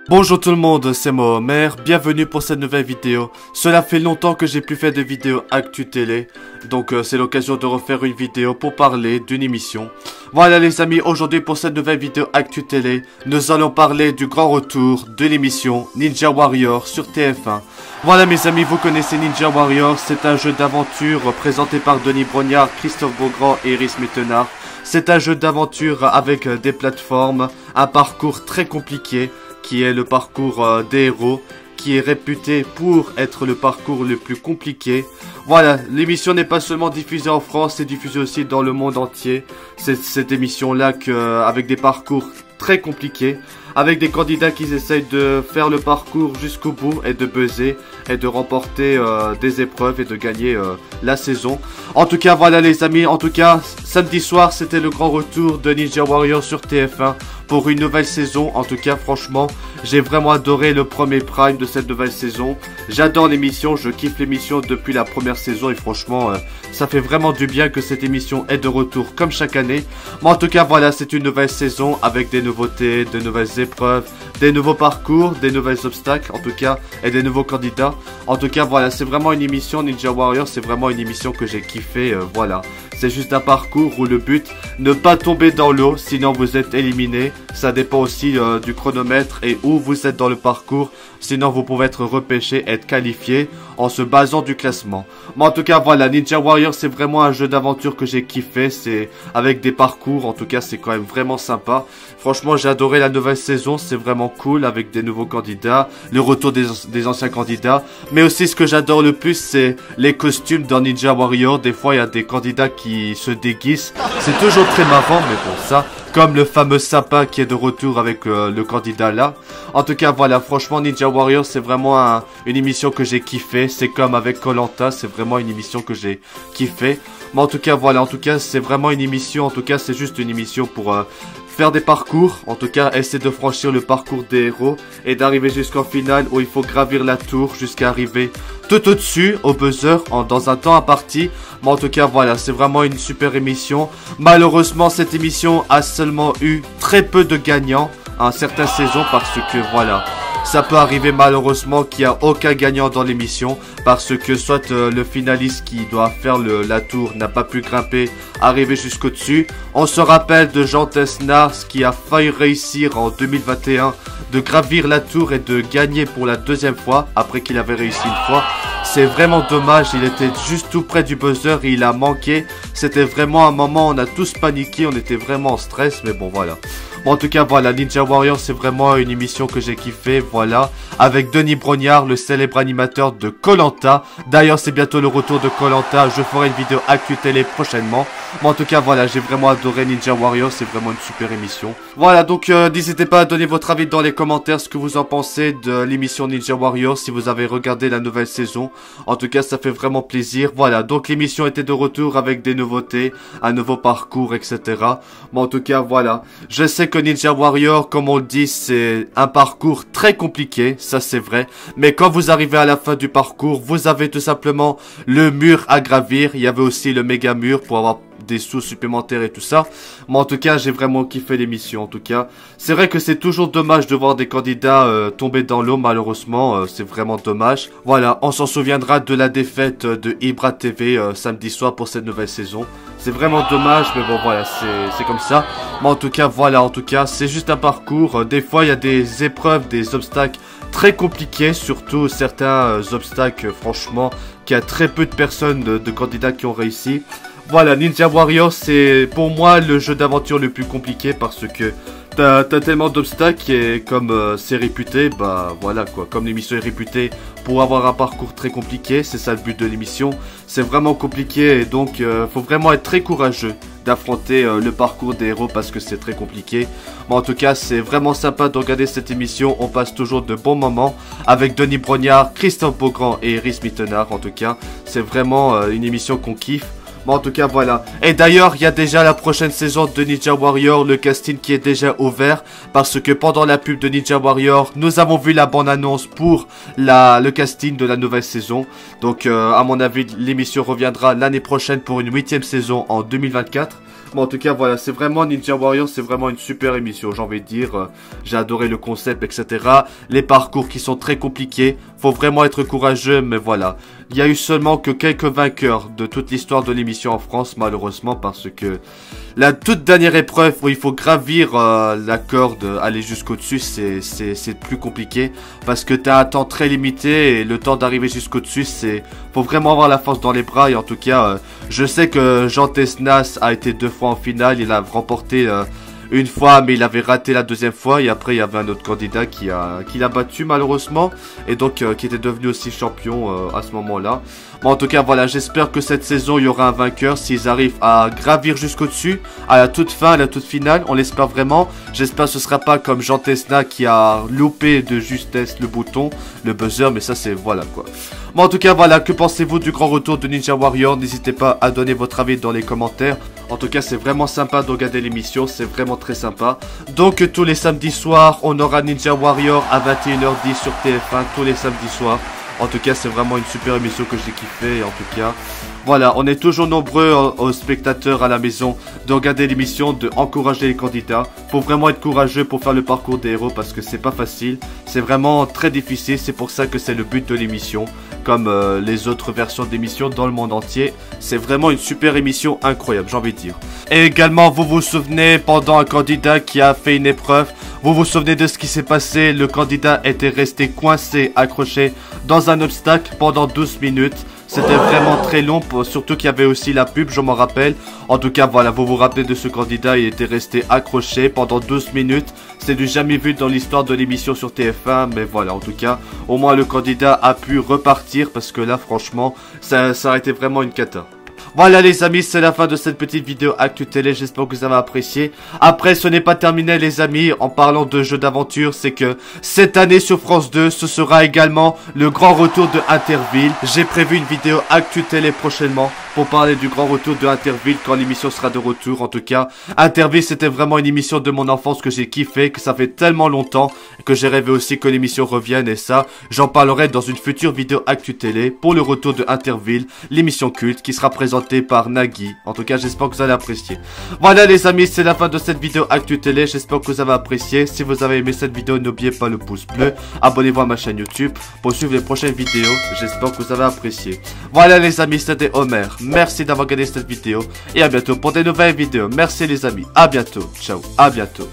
Bonjour tout le monde, c'est Mohamed, bienvenue pour cette nouvelle vidéo. Cela fait longtemps que j'ai plus fait de vidéos actu télé, donc c'est l'occasion de refaire une vidéo pour parler d'une émission. Voilà les amis, aujourd'hui pour cette nouvelle vidéo actu télé, nous allons parler du grand retour de l'émission Ninja Warrior sur TF1. Voilà mes amis, vous connaissez Ninja Warrior, c'est un jeu d'aventure présenté par Denis Brognard, Christophe Beaugrand et Iris Mittenard. C'est un jeu d'aventure avec des plateformes, un parcours très compliqué, qui est le parcours des héros, qui est réputé pour être le parcours le plus compliqué. Voilà, l'émission n'est pas seulement diffusée en France, c'est diffusé aussi dans le monde entier. C'est cette émission-là avec des parcours très compliqués, avec des candidats qui essayent de faire le parcours jusqu'au bout et de buzzer et de remporter des épreuves et de gagner la saison. En tout cas, voilà les amis, en tout cas, samedi soir, c'était le grand retour de Ninja Warrior sur TF1 pour une nouvelle saison. En tout cas, franchement, j'ai vraiment adoré le premier prime de cette nouvelle saison. J'adore l'émission, je kiffe l'émission depuis la première saison et franchement, ça fait vraiment du bien que cette émission est de retour comme chaque année. Mais en tout cas, voilà, c'est une nouvelle saison avec des nouveautés, de nouvelles épreuves, des nouveaux parcours, des nouvelles obstacles, en tout cas, et des nouveaux candidats. En tout cas, voilà, c'est vraiment une émission, Ninja Warrior, c'est vraiment une émission que j'ai kiffé, voilà. C'est juste un parcours où le but, ne pas tomber dans l'eau, sinon vous êtes éliminé. Ça dépend aussi du chronomètre et où vous êtes dans le parcours. Sinon vous pouvez être repêché, être qualifié en se basant du classement. Mais en tout cas voilà, Ninja Warrior c'est vraiment un jeu d'aventure que j'ai kiffé. C'est avec des parcours, en tout cas c'est quand même vraiment sympa. Franchement j'ai adoré la nouvelle saison, c'est vraiment cool avec des nouveaux candidats, le retour des anciens candidats. Mais aussi ce que j'adore le plus c'est les costumes dans Ninja Warrior. Des fois il y a des candidats qui se déguisent. C'est toujours très marrant mais bon ça... Comme le fameux sapin qui est de retour avec le candidat là. En tout cas voilà, franchement Ninja Warrior c'est vraiment une émission que j'ai kiffé. C'est comme avec Koh-Lanta, c'est vraiment une émission que j'ai kiffé. Mais en tout cas voilà, en tout cas c'est vraiment une émission. En tout cas c'est juste une émission pour faire des parcours. En tout cas essayer de franchir le parcours des héros et d'arriver jusqu'en finale où il faut gravir la tour jusqu'à arriver tout au-dessus au buzzer dans un temps imparti. Mais en tout cas voilà, c'est vraiment une super émission. Malheureusement cette émission a seulement eu très peu de gagnants en certaines saisons parce que voilà, ça peut arriver malheureusement qu'il n'y a aucun gagnant dans l'émission parce que soit le finaliste qui doit faire la tour n'a pas pu grimper, arriver jusqu'au dessus. On se rappelle de Jean Tesnard qui a failli réussir en 2021 de gravir la tour et de gagner pour la deuxième fois après qu'il avait réussi une fois. C'est vraiment dommage, il était juste tout près du buzzer et il a manqué. C'était vraiment un moment, on a tous paniqué, on était vraiment en stress, mais bon voilà. Bon, en tout cas voilà, Ninja Warrior c'est vraiment une émission que j'ai kiffé, voilà. Avec Denis Brognard, le célèbre animateur de Koh-Lanta. D'ailleurs c'est bientôt le retour de Koh-Lanta, je ferai une vidéo actu télé prochainement. Bon en tout cas voilà, j'ai vraiment adoré Ninja Warrior, c'est vraiment une super émission. Voilà donc n'hésitez pas à donner votre avis dans les commentaires, ce que vous en pensez de l'émission Ninja Warrior, si vous avez regardé la nouvelle saison. En tout cas ça fait vraiment plaisir. Voilà, donc l'émission était de retour avec des nouveautés, un nouveau parcours, etc. Bon en tout cas voilà, je sais que Ninja Warrior, comme on le dit, c'est un parcours très compliqué, ça c'est vrai. Mais quand vous arrivez à la fin du parcours, vous avez tout simplement le mur à gravir. Il y avait aussi le méga mur pour avoir des sous supplémentaires et tout ça. Mais en tout cas, j'ai vraiment kiffé l'émission. En tout cas, c'est vrai que c'est toujours dommage de voir des candidats tomber dans l'eau, malheureusement. C'est vraiment dommage. Voilà, on s'en souviendra de la défaite de Ibra TV samedi soir pour cette nouvelle saison. C'est vraiment dommage, mais bon, voilà, c'est comme ça. Mais en tout cas, voilà, en tout cas, c'est juste un parcours. Des fois, il y a des épreuves, des obstacles très compliqués, surtout certains obstacles, franchement, qu'il y a très peu de personnes, de candidats qui ont réussi. Voilà, Ninja Warrior, c'est pour moi le jeu d'aventure le plus compliqué parce que t'as tellement d'obstacles et comme c'est réputé, bah voilà quoi, comme l'émission est réputée pour avoir un parcours très compliqué, c'est ça le but de l'émission, c'est vraiment compliqué et donc faut vraiment être très courageux d'affronter le parcours des héros parce que c'est très compliqué. Mais en tout cas, c'est vraiment sympa de regarder cette émission, on passe toujours de bons moments avec Denis Brognard, Christophe Beaugrand et Iris Mittenard. En tout cas, c'est vraiment une émission qu'on kiffe. Bon, en tout cas, voilà. Et d'ailleurs, il y a déjà la prochaine saison de Ninja Warrior, le casting qui est déjà ouvert. Parce que pendant la pub de Ninja Warrior, nous avons vu la bande-annonce pour le casting de la nouvelle saison. Donc, à mon avis, l'émission reviendra l'année prochaine pour une 8e saison en 2024. Mais en tout cas, voilà, c'est vraiment Ninja Warrior, c'est vraiment une super émission, j'ai envie de dire. J'ai adoré le concept, etc. Les parcours qui sont très compliqués. Faut vraiment être courageux, mais voilà. Il y a eu seulement que quelques vainqueurs de toute l'histoire de l'émission en France, malheureusement, parce que la toute dernière épreuve où il faut gravir la corde, aller jusqu'au dessus, c'est plus compliqué. Parce que t'as un temps très limité et le temps d'arriver jusqu'au dessus, faut vraiment avoir la force dans les bras. Et en tout cas, je sais que Jean Tesnas a été 2 fois en finale, il a remporté une fois, mais il avait raté la deuxième fois. Et après, il y avait un autre candidat qui l'a battu malheureusement. Et donc, qui était devenu aussi champion à ce moment-là. Bon, en tout cas, voilà, j'espère que cette saison, il y aura un vainqueur. S'ils arrivent à gravir jusqu'au-dessus, à la toute fin, à la toute finale, on l'espère vraiment. J'espère que ce sera pas comme Jean Tesna qui a loupé de justesse le bouton, le buzzer, mais ça, c'est voilà quoi. Bon, en tout cas, voilà, que pensez-vous du grand retour de Ninja Warrior? N'hésitez pas à donner votre avis dans les commentaires. En tout cas, c'est vraiment sympa de regarder l'émission, c'est vraiment très sympa. Donc, tous les samedis soirs, on aura Ninja Warrior à 21h10 sur TF1, tous les samedis soirs. En tout cas, c'est vraiment une super émission que j'ai kiffé. En tout cas, voilà, on est toujours nombreux aux spectateurs à la maison de regarder l'émission, de encourager les candidats. Faut vraiment être courageux pour faire le parcours des héros parce que c'est pas facile. C'est vraiment très difficile. C'est pour ça que c'est le but de l'émission, comme les autres versions d'émissions dans le monde entier. C'est vraiment une super émission incroyable, j'ai envie de dire. Et également, vous vous souvenez, pendant un candidat qui a fait une épreuve, vous vous souvenez de ce qui s'est passé? Le candidat était resté coincé, accroché dans un obstacle pendant 12 minutes. C'était vraiment très long, surtout qu'il y avait aussi la pub, je m'en rappelle. En tout cas, voilà, vous vous rappelez de ce candidat, il était resté accroché pendant 12 minutes. C'est du jamais vu dans l'histoire de l'émission sur TF1, mais voilà, en tout cas, au moins le candidat a pu repartir parce que là, franchement, ça a été vraiment une cata. Voilà les amis, c'est la fin de cette petite vidéo Actu Télé, j'espère que vous avez apprécié. Après, ce n'est pas terminé les amis, en parlant de jeux d'aventure, c'est que cette année sur France 2, ce sera également le grand retour de Interville. J'ai prévu une vidéo Actu Télé prochainement pour parler du grand retour de Interville quand l'émission sera de retour. En tout cas, Interville c'était vraiment une émission de mon enfance que j'ai kiffé, que ça fait tellement longtemps que j'ai rêvé aussi que l'émission revienne et ça, j'en parlerai dans une future vidéo Actu Télé pour le retour de Interville, l'émission culte qui sera présentée par Nagui. En tout cas, j'espère que vous allez apprécier. Voilà les amis, c'est la fin de cette vidéo Actu Télé. J'espère que vous avez apprécié. Si vous avez aimé cette vidéo, n'oubliez pas le pouce bleu. Abonnez-vous à ma chaîne YouTube pour suivre les prochaines vidéos. J'espère que vous avez apprécié. Voilà les amis, c'était Homer. Merci d'avoir regardé cette vidéo. Et à bientôt pour des nouvelles vidéos. Merci les amis. À bientôt. Ciao. À bientôt.